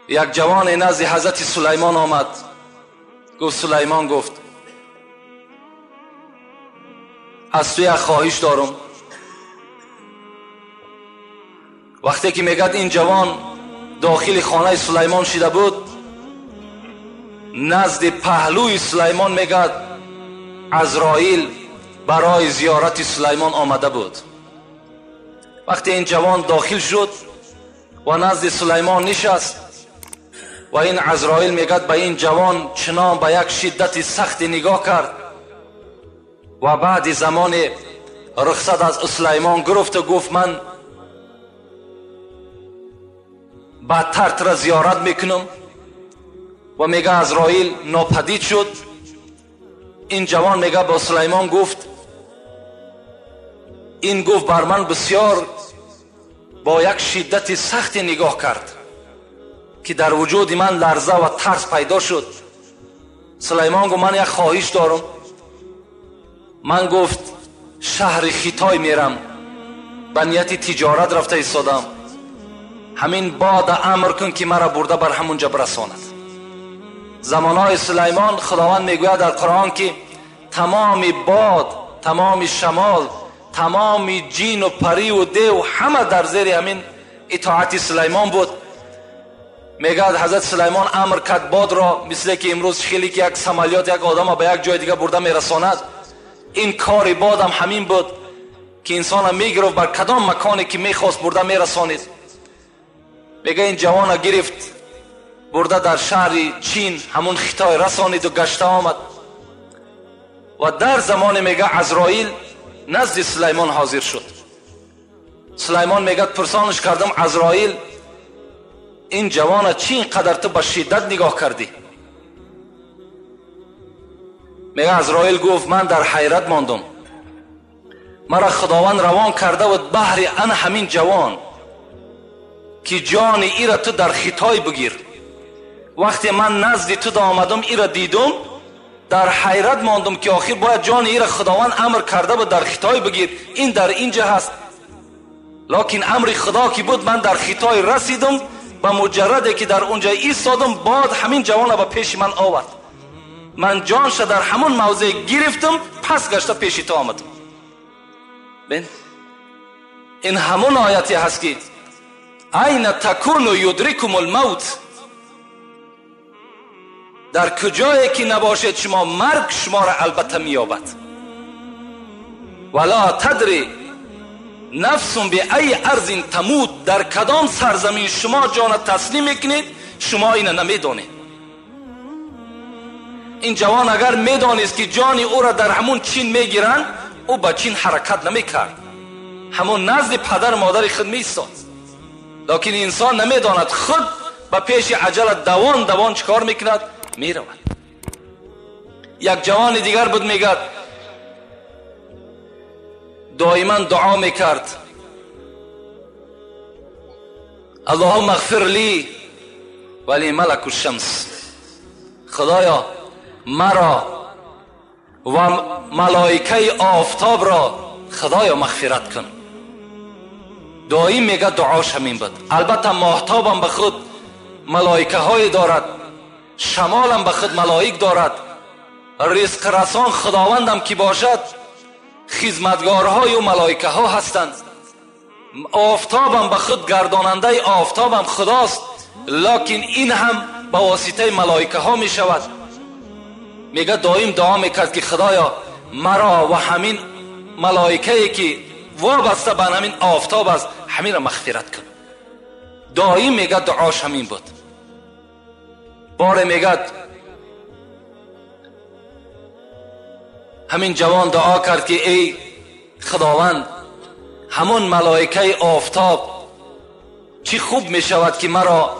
یک جوان نزد حضرت سلیمان آمد. گفت سلیمان گفت از تو یک خواهش دارم. وقتی که میگد این جوان داخل خانه سلیمان شده بود، نزد پهلوی سلیمان میگد عزرائیل برای زیارت سلیمان آمده بود. وقتی این جوان داخل شد و نزد سلیمان نشست و این عزرائیل میگد به این جوان چنان به یک شدت سخت نگاه کرد و بعد زمان رخصت از سلیمان گرفت و گفت من بدتر تر زیارت میکنم و میگه عزرائیل ناپدید شد. این جوان میگه با سلیمان گفت این گفت بر من بسیار با یک شدت سخت نگاه کرد که در وجود من لرزه و ترس پیدا شد. سلیمان گفت من یک خواهش دارم. من گفت شهر خیتای میرم، به نیت تجارت رفته ایستادم، همین باد امر کن که مرا برده بر همونجا برساند. زمانهای سلیمان خداوند میگوید در قرآن که تمام باد، تمام شمال، تمام جین و پری و دیو همه در زیر همین اطاعت سلیمان بود. میگد حضرت سلیمان امر کرد باد را، مثل که امروز خیلی که یک سمالیات یک آدم به یک جای دیگه برده میرساند، این کار باد هم همین بود که انسان هم میگرفت بر کدام مکانی که میخواست برده میرسانید. میگه این جوان گرفت برده در شهر چین همون خیتای رسانید و گشته آمد و در زمان میگه عزرائیل نزد سلیمان حاضر شد. سلیمان میگه پرسانش کردم عزرائیل این جوان چی اینقدر تو به شدت نگاه کردی؟ میگه عزرائیل گفت من در حیرت ماندم، مرا خداوند روان کرده و بهر ان همین جوان که جان ای را تو در خیتای بگیر. وقتی من نزد تو آمدم ای را دیدم، در حیرت ماندم که آخر باید جان ای را خداوند امر کرده و در خیتای بگیر، این در اینجا هست. لکن امر خدا که بود من در خیتای رسیدم، به مجرد که در اونجا ایستادم باد همین جوان را به پیش من آورد، من جانش در همون موضع گرفتم، پس گشته پیش تو آمدم. بین این همون آیتی هست که این تکون یدرکم الموت، در کجایی که نباشد شما مرگ شما را البته مییابد. ولا تدری نفس به ای ارض تموت، در کدام سرزمین شما جان تسلیم میکنید شما این نمیدانید. این جوان اگر میدانست که جان او را در همون چین میگیرند، او به چین حرکت نمیکرد، همون نزد پدر مادر خود میستاد. لکن انسان نمیداند خود به پیش عجل دوان چکار میکند؟ میرود. یک جوان دیگر بود میگد دائما دعا میکرد اللهم اغفر لی ولی ملک الشمس، خدایا مرا و ملائکه آفتاب را خدایا مغفرت کن. دائم میگه دعاش همین بود. البته ماهتاب هم به خود ملائکه های دارد، شمال هم به خود ملائک دارد، رزق رسان خداوند هم که باشد خدمتگارهای و ملائکه ها هستند، آفتاب هم به خود گرداننده آفتاب هم خداست، لکن این هم به واسطه ملائکه ها می شود. میگه دائم دعا میکرد که خدایا مرا و همین ملائکه‌ای که وابسته به همین آفتاب است همین را مغفرت کن. دائم میگه دعاش همین بود. باره میگه همین جوان دعا کرد که ای خداوند همون ملائکه آفتاب چی خوب میشود که مرا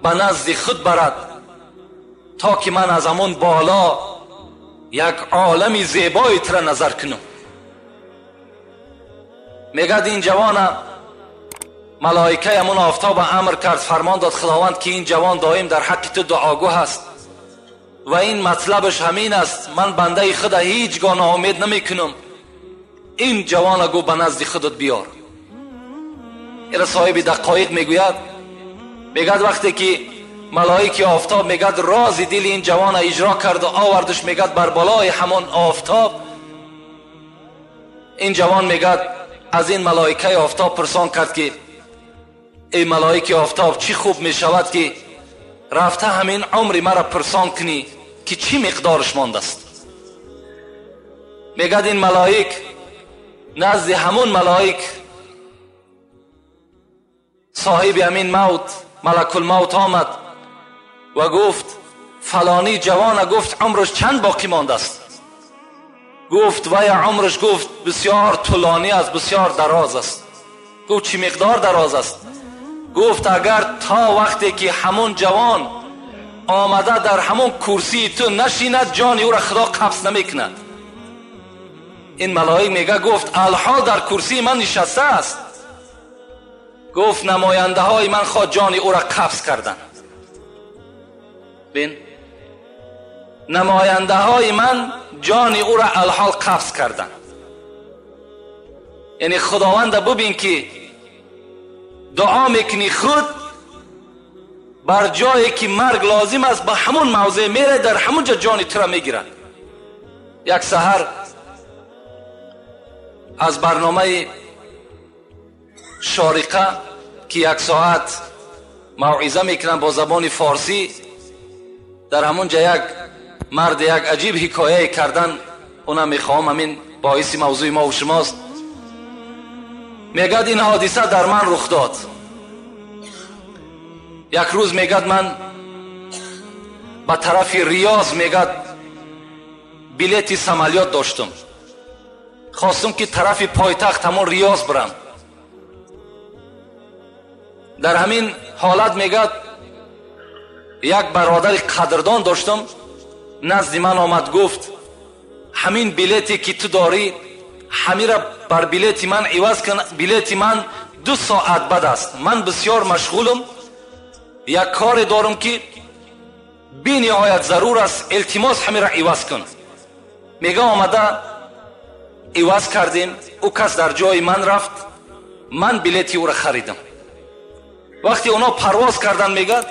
به نزد خود برد تا که من از همون بالا یک عالم زیبایی تر نظر کنم. میگد این جوان ملائکه همون آفتاب امر کرد، فرمان داد خداوند که این جوان دائم در حق تو دعاگو هست و این مطلبش همین است، من بنده خدا هیچگاه ناامید نمی کنم. این جوان گو به نزد خودت بیار. این صاحب دقایق میگوید، میگد وقتی که ملائکه آفتاب میگد راز دل این جوان اجرا کرد و آوردش میگد بر بالای همان آفتاب، این جوان میگد از این ملائکه آفتاب پرسان کرد که ای ملائکه آفتاب چی خوب میشود که رفته همین عمر مرا پرسان کنی که چی مقدارش مانده است. میگد این ملائک نزد همون ملائک صاحب امین موت ملک الموت آمد و گفت فلانی جوان گفت عمرش چند باقی مانده است؟ گفت و عمرش گفت بسیار طولانی است، بسیار دراز است. گفت چی مقدار دراز است؟ گفت اگر تا وقتی که همون جوان آمده در همون کرسی تو نشیند جان او را خدا قبض نمیکند. این ملائک میگه گفت الحال در کرسی من نشسته است. گفت نماینده های من خود جان او را قبض کردن. بین نماینده های من جان او را الحال قبض کردن. یعنی خداوند ببین که دعا میکنی خود بر جایی که مرگ لازم است به همون موضع میره، در همون جا جان تو را میگیرن. یک سحر از برنامه شارقه که 1 ساعت موعظه میکنن با زبان فارسی، در همون جا یک مرد یک عجیب حکایه کردن، اونم میخوام همین باعث موضوع ما و شماست. میگد این حادثه در من رخ داد. یک روز میگد من به طرف ریاض میگد بلیت سمالیات داشتم، خواستم که طرف پایتخت همون ریاض برم. در همین حالت میگد یک برادر قدردان داشتم نزد من آمد گفت همین بلیتی که تو داری همین را بر بلیت من عوض کن، بلیت من 2 ساعت بعد است، من بسیار مشغولم، یک کار دارم که بی نهایت ضرور است، التماس همین را عوض کن. میگه آمده عوض کردیم، او کس در جای من رفت، من بلیتی او را خریدم. وقتی اونا پرواز کردن میگه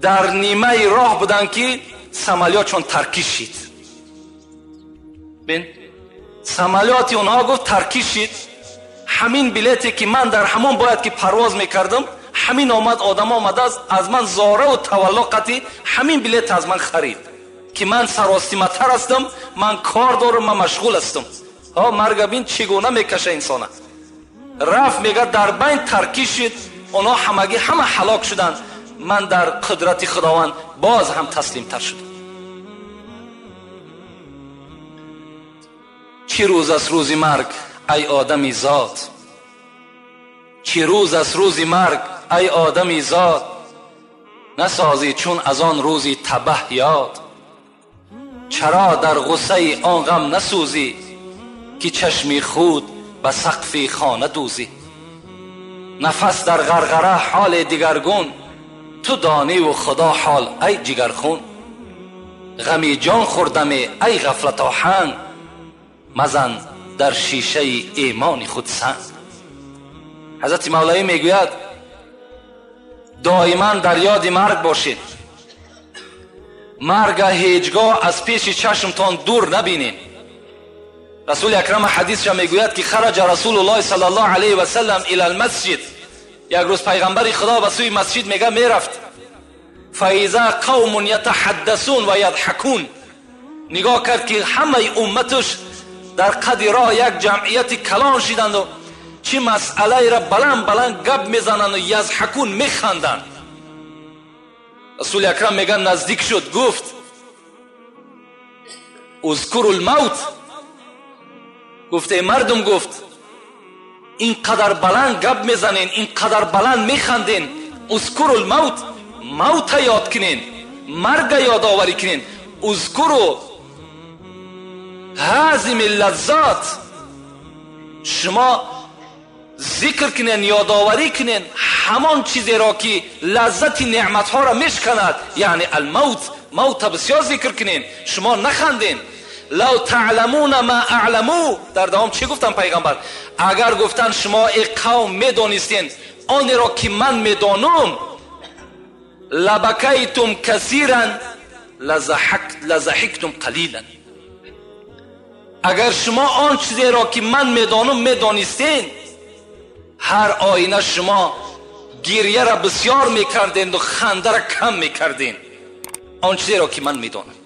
در نیمه راه بودن که سمالیات چون ترکیش شید. بین سمالیاتی اونها گفت ترکیش شید، همین بلیتی که من در همون باید که پرواز میکردم همین آمد، آدم آمد از من زاره و تولاقتی همین بلیت از من خرید که من سراستیمتر هستم، من کار دارم، من مشغول هستم. مرگ بین چگونه میکشه انسانه. رفت میگه در بین ترکیش شد، اونا همگی همه هلاک شدن، من در قدرت خداوند باز هم تسلیم تر شدم. چی روز است روز مرگ ای آدمی ذات، چی روز است روز مرگ ای آدمی ذات، نسازی چون از آن روزی تبه یاد. چرا در غصه آن غم نسوزی که چشمی خود به سقف خانه دوزی. نفس در غرغره حال دیگرگون، تو دانی و خدا حال ای جگرخون. غمی جان خوردمی ای غفلت آهنگ، مزن در شیشه ایمان خود سنگ. حضرت مولوی میگوید دائما در یاد مرگ باشید، مرگ هیچگاه از پیش چشمتان دور نبینید. رسول اکرم حدیث را میگوید که خرج رسول الله صلی الله علیه و سلم الی المسجد، یک روز پیغمبر خدا به سوی مسجد میگه میرفت، فاذا قوم یتحدثون و یضحکون، نگاه کرد که همه امتش در قد راه یک جمعیت کلان شدند و چی مسئله را بلند بلند گپ میزنند و یضحکون میخندند. رسول اکرم میگه نزدیک شد گفت اذکروا الموت، گفت ای مردم، گفت اینقدر بلند گپ میزنین، اینقدر بلند میخندین، اذکروا الموت، موت یاد کنین، مرگ یاد آوری کنین. اذکروا هازم اللذات، شما ذکر کنین، یادآوری کنین همان چیزی را که لذت نعمت ها را میشکند، یعنی الموت، موت بسیار ذکر کنین. شما نخندین، لو تعلمون ما اعلمو. در دوام چی گفتن پیغمبر؟ اگر گفتن شما ای قوم میدانستین آن را که من میدانم، لبکیتم کثیرا لضحکتم قلیلا. اگر شما آن چیزی را که من میدانم میدانستین، هر آینه شما گریه را بسیار میکردین و خنده را کم میکردین. آن چیزی را که من میدانم.